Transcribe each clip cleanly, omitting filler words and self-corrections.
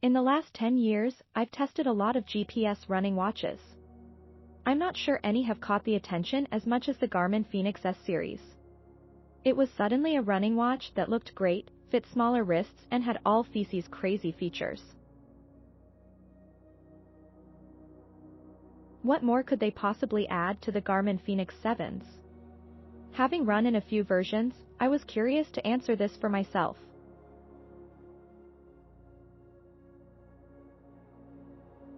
In the last 10 years, I've tested a lot of GPS running watches. I'm not sure any have caught the attention as much as the Garmin Fenix S series. It was suddenly a running watch that looked great, fit smaller wrists and had all these crazy features. What more could they possibly add to the Garmin Fenix 7s? Having run in a few versions, I was curious to answer this for myself.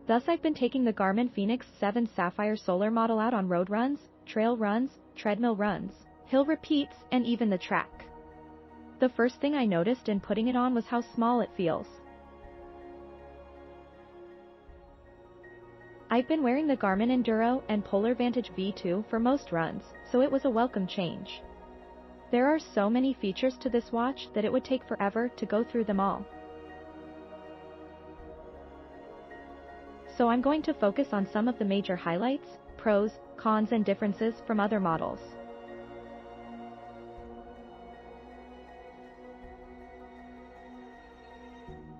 Thus I've been taking the Garmin Fenix 7 Sapphire Solar model out on road runs, trail runs, treadmill runs, hill repeats, and even the track. The first thing I noticed in putting it on was how small it feels. I've been wearing the Garmin Enduro and Polar Vantage V2 for most runs, so it was a welcome change. There are so many features to this watch that it would take forever to go through them all. So I'm going to focus on some of the major highlights, pros, cons and differences from other models.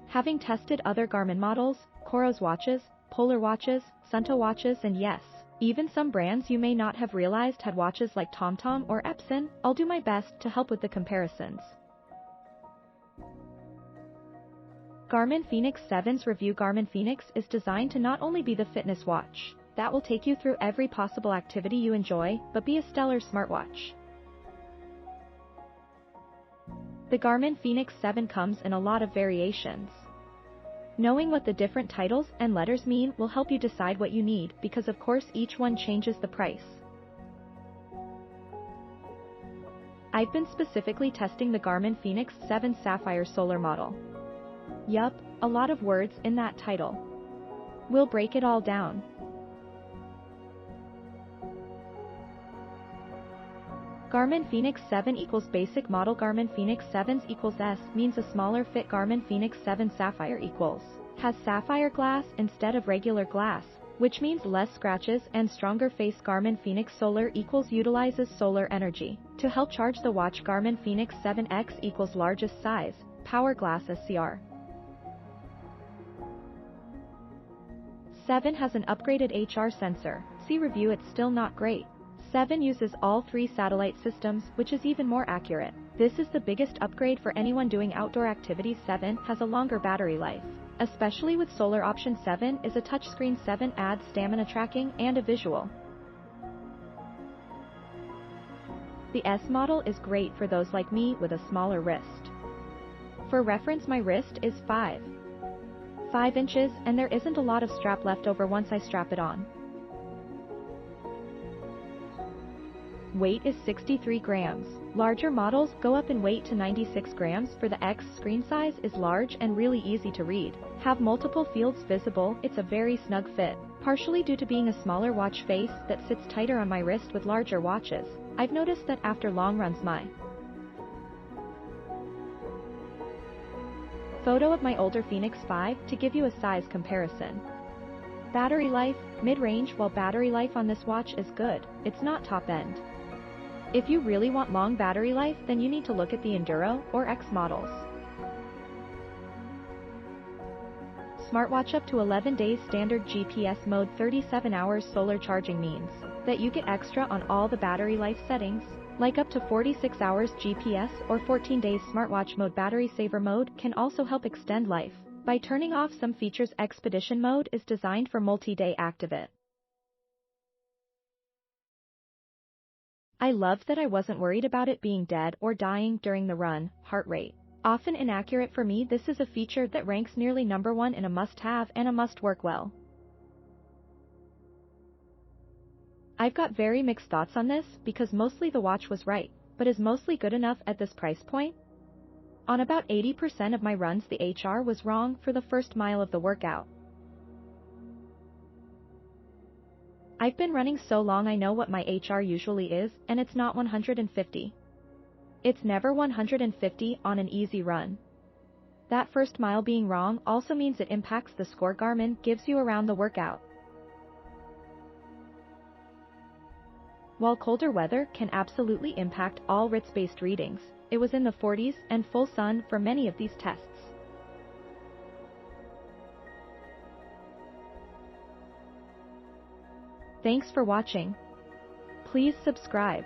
Having tested other Garmin models, Coros watches, Polar watches, Sunto watches and yes, even some brands you may not have realized had watches like TomTom or Epson, I'll do my best to help with the comparisons. Garmin Fenix 7's review. Garmin Fenix is designed to not only be the fitness watch that will take you through every possible activity you enjoy, but be a stellar smartwatch. The Garmin Fenix 7 comes in a lot of variations. Knowing what the different titles and letters mean will help you decide what you need, because of course each one changes the price. I've been specifically testing the Garmin Fenix 7 Sapphire Solar model. Yup, a lot of words in that title. We'll break it all down. Garmin Fenix 7 equals basic model. Garmin Fenix 7 equals S means a smaller fit. Garmin Fenix 7 Sapphire equals has sapphire glass instead of regular glass, which means less scratches and stronger face. Garmin Fenix Solar equals utilizes solar energy to help charge the watch. Garmin Fenix 7X equals largest size, power glass SCR. 7 has an upgraded HR sensor. See review. It's still not great. 7 uses all 3 satellite systems, which is even more accurate. This is the biggest upgrade for anyone doing outdoor activities. 7 has a longer battery life, especially with solar option. 7 is a touchscreen. 7 adds stamina tracking and a visual. The S model is great for those like me with a smaller wrist. For reference, my wrist is 5 inches and there isn't a lot of strap left over once I strap it on. Weight is 63 grams. Larger models go up in weight to 96 grams. For the X, screen size is large and really easy to read. Have multiple fields visible. It's a very snug fit, partially due to being a smaller watch face that sits tighter on my wrist. With larger watches, I've noticed that after long runs my photo of my older Fenix 5 to give you a size comparison. Battery life, mid-range. While battery life on this watch is good, it's not top end. If you really want long battery life, then you need to look at the Enduro or X models. Smartwatch up to 11 days. Standard GPS mode. 37 hours solar charging means that you get extra on all the battery life settings, like up to 46 hours GPS or 14 days. Smartwatch mode. Battery saver mode can also help extend life by turning off some features. Expedition mode is designed for multi-day activity. I loved that I wasn't worried about it being dead or dying during the run. Heart rate, often inaccurate for me, this is a feature that ranks nearly number 1 in a must-have and a must-work well. I've got very mixed thoughts on this because mostly the watch was right, but is mostly good enough at this price point? On about 80% of my runs the HR was wrong for the first mile of the workout. I've been running so long I know what my HR usually is, and it's not 150. It's never 150 on an easy run. That first mile being wrong also means it impacts the score Garmin gives you around the workout. While colder weather can absolutely impact all RITS-based readings, it was in the 40s and full sun for many of these tests. Thanks for watching. Please subscribe.